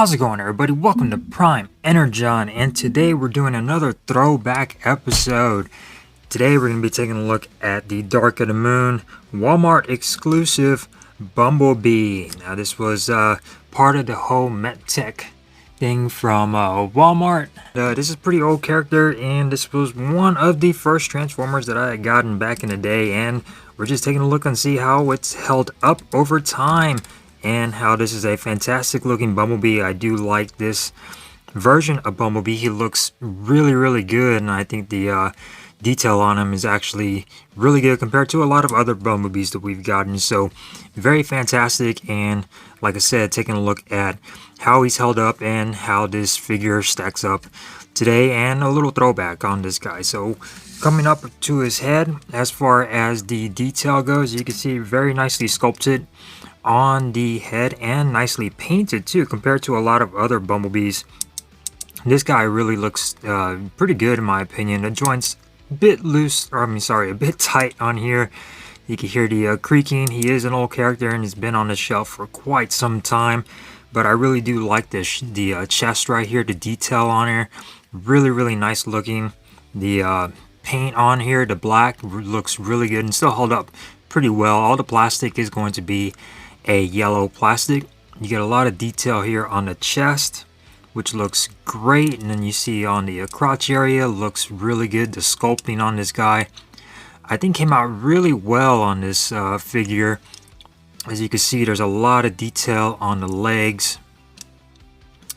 How's it going, everybody? Welcome to Prime Energon, and today we're doing another throwback episode. Today we're going to be taking a look at the Dark of the Moon Walmart exclusive Bumblebee. Now this was part of the whole Mech thing from Walmart. This is a pretty old character, and this was one of the first Transformers that I had gotten back in the day, and we're just taking a look and see how it's held up over time. And how this is a fantastic looking Bumblebee. I do like this version of Bumblebee. He looks really good, and I think the detail on him is actually really good compared to a lot of other Bumblebees that we've gotten. So very fantastic, and like I said, taking a look at how he's held up and how this figure stacks up today, and a little throwback on this guy. So coming up to his head, as far as the detail goes, you can see very nicely sculpted on the head and nicely painted too, compared to a lot of other Bumblebees. This guy really looks pretty good in my opinion. The joints a bit loose, or a bit tight on here. You can hear the creaking. He is an old character and he's been on the shelf for quite some time, but I really do like this. The chest right here, the detail on here, really nice looking. The paint on here, the black, looks really good and still hold up pretty well. All the plastic is going to be a yellow plastic. You get a lot of detail here on the chest, which looks great, and then you see on the crotch area, looks really good. The sculpting on this guy, I think, came out really well on this figure. As you can see, there's a lot of detail on the legs,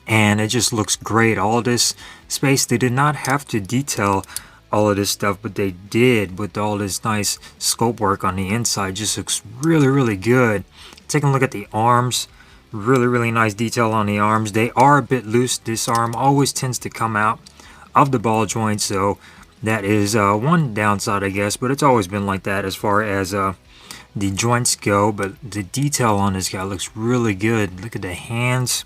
and it just looks great. All this space, they did not have to detail all of this stuff, but they did with all this nice sculpt work on the inside. Just looks really good. Taking a look at the arms, really nice detail on the arms. They are a bit loose. This arm always tends to come out of the ball joint, so that is one downside, I guess, but it's always been like that as far as the joints go. But the detail on this guy looks really good. Look at the hands.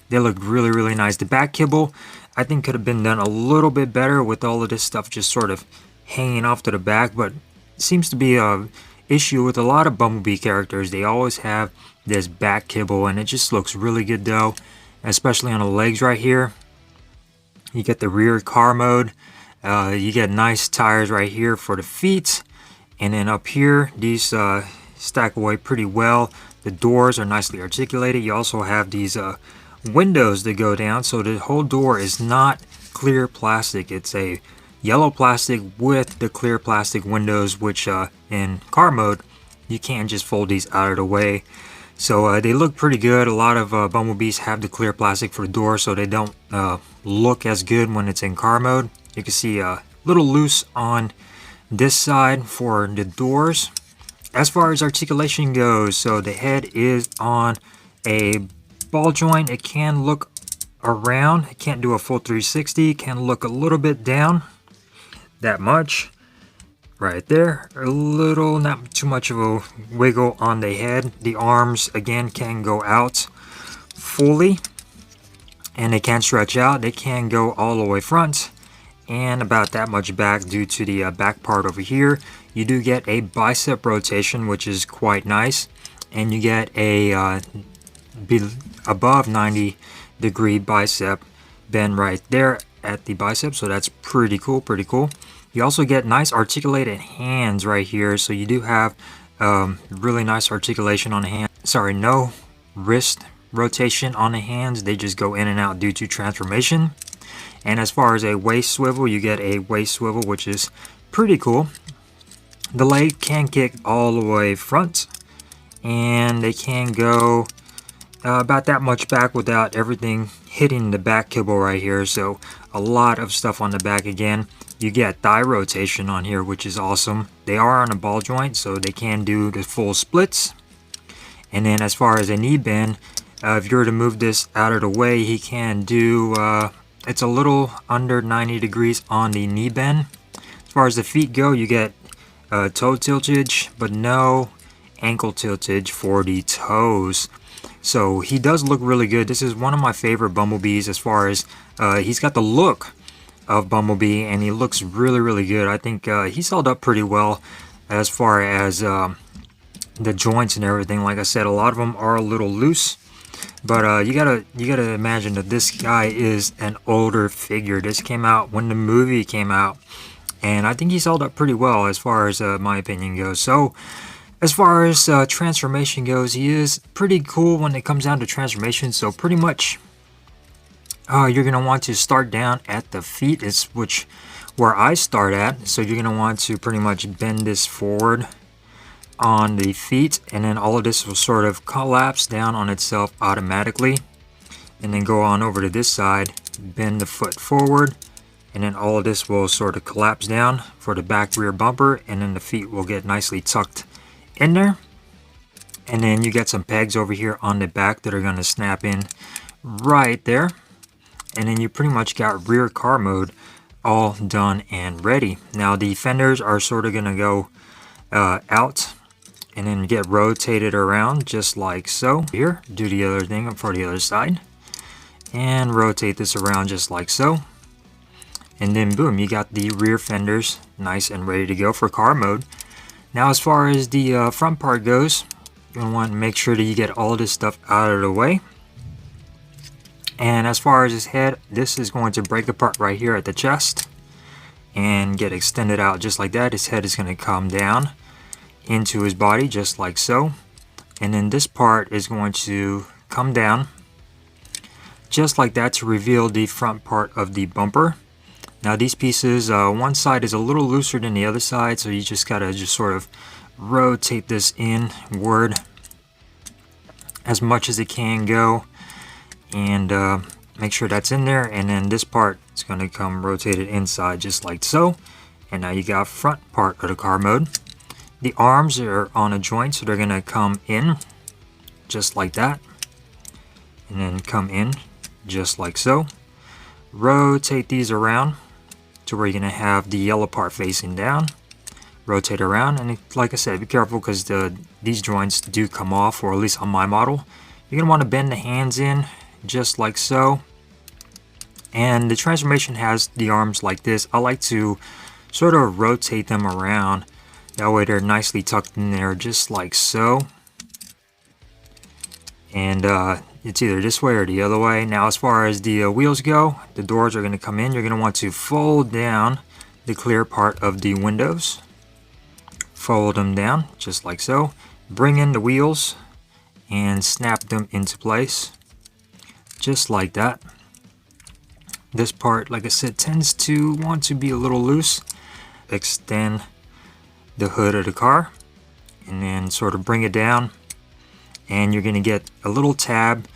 They look really nice. The back kibble, I think, could have been done a little bit better with all of this stuff just sort of hanging off to the back, but it seems to be a issue with a lot of Bumblebee characters. They always have this back kibble, and it just looks really good though, especially on the legs right here. You get the rear car mode. You get nice tires right here for the feet, and then up here these stack away pretty well. The doors are nicely articulated. You also have these windows that go down, so the whole door is not clear plastic. It's a yellow plastic with the clear plastic windows, which in car mode you can't just fold these out of the way. So they look pretty good. A lot of Bumblebees have the clear plastic for the door, so they don't look as good when it's in car mode. You can see a little loose on this side for the doors. As far as articulation goes, so the head is on a ball joint. It can look around. It can't do a full 360. It can look a little bit down. That much right there, a little, not too much of a wiggle on the head. The arms again can go out fully, and they can stretch out. They can go all the way front and about that much back due to the back part over here. You do get a bicep rotation, which is quite nice, and you get a above 90-degree bicep bend right there at the bicep, so that's pretty cool. You also get nice articulated hands right here, so you do have really nice articulation on the hand. Sorry, no wrist rotation on the hands. They just go in and out due to transformation. And as far as a waist swivel, you get a waist swivel, which is pretty cool. The leg can kick all the way front, and they can go about that much back without everything hitting the back kibble right here. So a lot of stuff on the back. Again, you get thigh rotation on here, which is awesome. They are on a ball joint, so they can do the full splits. And then as far as a knee bend, if you were to move this out of the way, he can do it's a little under 90 degrees on the knee bend. As far as the feet go, you get toe tiltage, but no ankle tiltage for the toes. So he does look really good. This is one of my favorite Bumblebees as far as he's got the look of Bumblebee, and he looks really good. I think he's held up pretty well as far as the joints and everything. Like I said, a lot of them are a little loose. But you gotta imagine that this guy is an older figure. This came out when the movie came out, and I think he's held up pretty well as far as my opinion goes. So as far as transformation goes, he is pretty cool when it comes down to transformation. So pretty much you're going to want to start down at the feet, is where I start at. So you're going to want to pretty much bend this forward on the feet, and then all of this will sort of collapse down on itself automatically, and then go on over to this side, bend the foot forward, and then all of this will sort of collapse down for the back rear bumper, and then the feet will get nicely tucked in there. And then you get some pegs over here on the back that are going to snap in right there, and then you pretty much got rear car mode all done and ready. Now the fenders are sort of going to go out and then get rotated around just like so. Here, do the other thing for the other side, and rotate this around just like so. And then boom, you got the rear fenders nice and ready to go for car mode. Now as far as the front part goes, you're going to want to make sure that you get all this stuff out of the way. And as far as his head, this is going to break apart right here at the chest and get extended out just like that. His head is going to come down into his body just like so, and then this part is going to come down just like that to reveal the front part of the bumper. Now these pieces, one side is a little looser than the other side, so you just gotta sort of rotate this inward as much as it can go, and make sure that's in there. And then this part is going to come rotated inside just like so, and now you got front part of the car mode. The arms are on a joint, so they're going to come in just like that, and then come in just like so. Rotate these around to where you're going to have the yellow part facing down. Rotate around, and like I said, be careful because these joints do come off, or at least on my model. You're going to want to bend the hands in just like so. And the transformation has the arms like this. I like to sort of rotate them around. That way they're nicely tucked in there just like so. And it's either this way or the other way. Now as far as the wheels go, the doors are going to come in. You're going to want to fold down the clear part of the windows. Fold them down just like so. Bring in the wheels and snap them into place just like that. This part, like I said, tends to want to be a little loose. Extend the hood of the car and then sort of bring it down, and you're going to get a little tab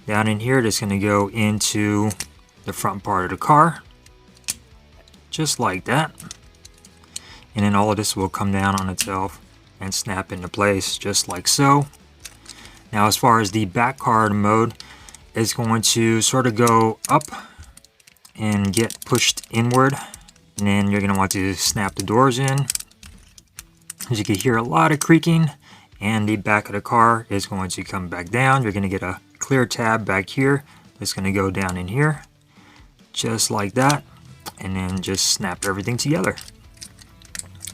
down in here that's going to go into the front part of the car just like that. And then all of this will come down on itself and snap into place just like so. Now as far as the back car mode, is going to sort of go up and get pushed inward, and then you're going to want to snap the doors in. As you can hear a lot of creaking, and the back of the car is going to come back down. You're going to get a clear tab back here that's going to go down in here just like that, and then just snap everything together.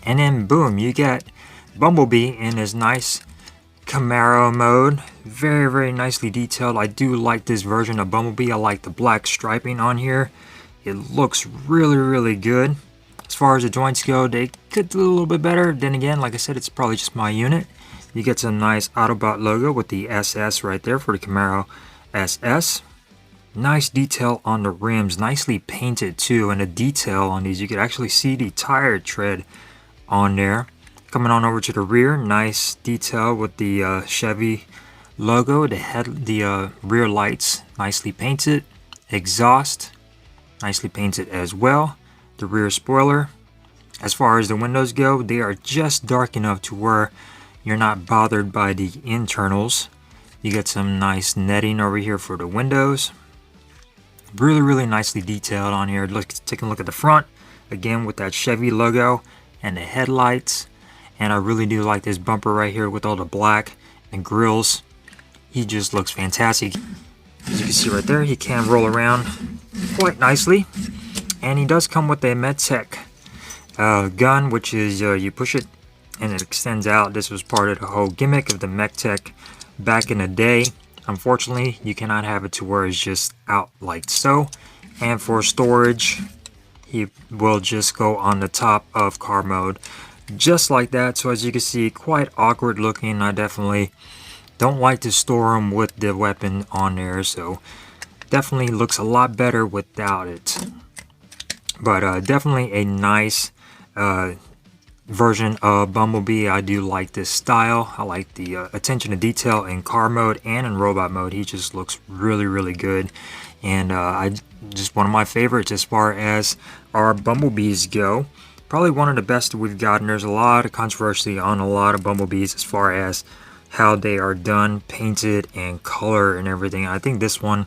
And then boom, you get Bumblebee in his nice Camaro mode. Very, very nicely detailed. I do like this version of Bumblebee. I like the black striping on here. It looks really, really good. As far as the joints go, they could do a little bit better. Then again, like I said, it's probably just my unit. You get some nice Autobot logo with the SS right there for the Camaro SS. Nice detail on the rims, nicely painted too, and the detail on these, you could actually see the tire tread on there. Coming on over to the rear, nice detail with the Chevy logo, the rear lights nicely painted, exhaust nicely painted as well, the rear spoiler. As far as the windows go, they are just dark enough to where you're not bothered by the internals. You get some nice netting over here for the windows. Really, really nicely detailed on here. Take a look at the front again with that Chevy logo and the headlights. And I really do like this bumper right here with all the black and grills. He just looks fantastic. As you can see right there, he can roll around quite nicely. And he does come with a Mech gun, which is you push it and it extends out. This was part of the whole gimmick of the Mech back in the day. Unfortunately, you cannot have it to where it's just out like so. And for storage, he will just go on the top of car mode, just like that. So as you can see, quite awkward looking. I definitely don't like to store them with the weapon on there, so definitely looks a lot better without it. But definitely a nice version of Bumblebee. I do like this style. I like the attention to detail in car mode and in robot mode. He just looks really good, and I just one of my favorites as far as our Bumblebees go. Probably one of the best we've gotten. There's a lot of controversy on a lot of Bumblebees as far as how they are done, painted, and color and everything. I think this one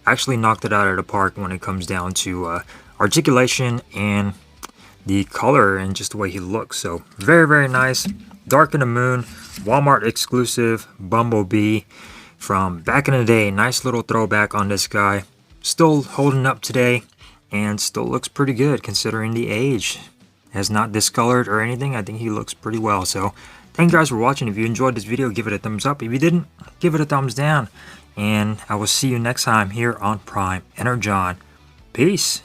actually knocked it out of the park when it comes down to articulation and the color and just the way he looks. So very nice. Dark of the Moon, Walmart exclusive Bumblebee from back in the day. Nice little throwback on this guy. Still holding up today and still looks pretty good considering the age. Has not discolored or anything. I think he looks pretty well. So thank you guys for watching. If you enjoyed this video, give it a thumbs up. If you didn't, give it a thumbs down. And I will see you next time here on Prime Energon. Peace.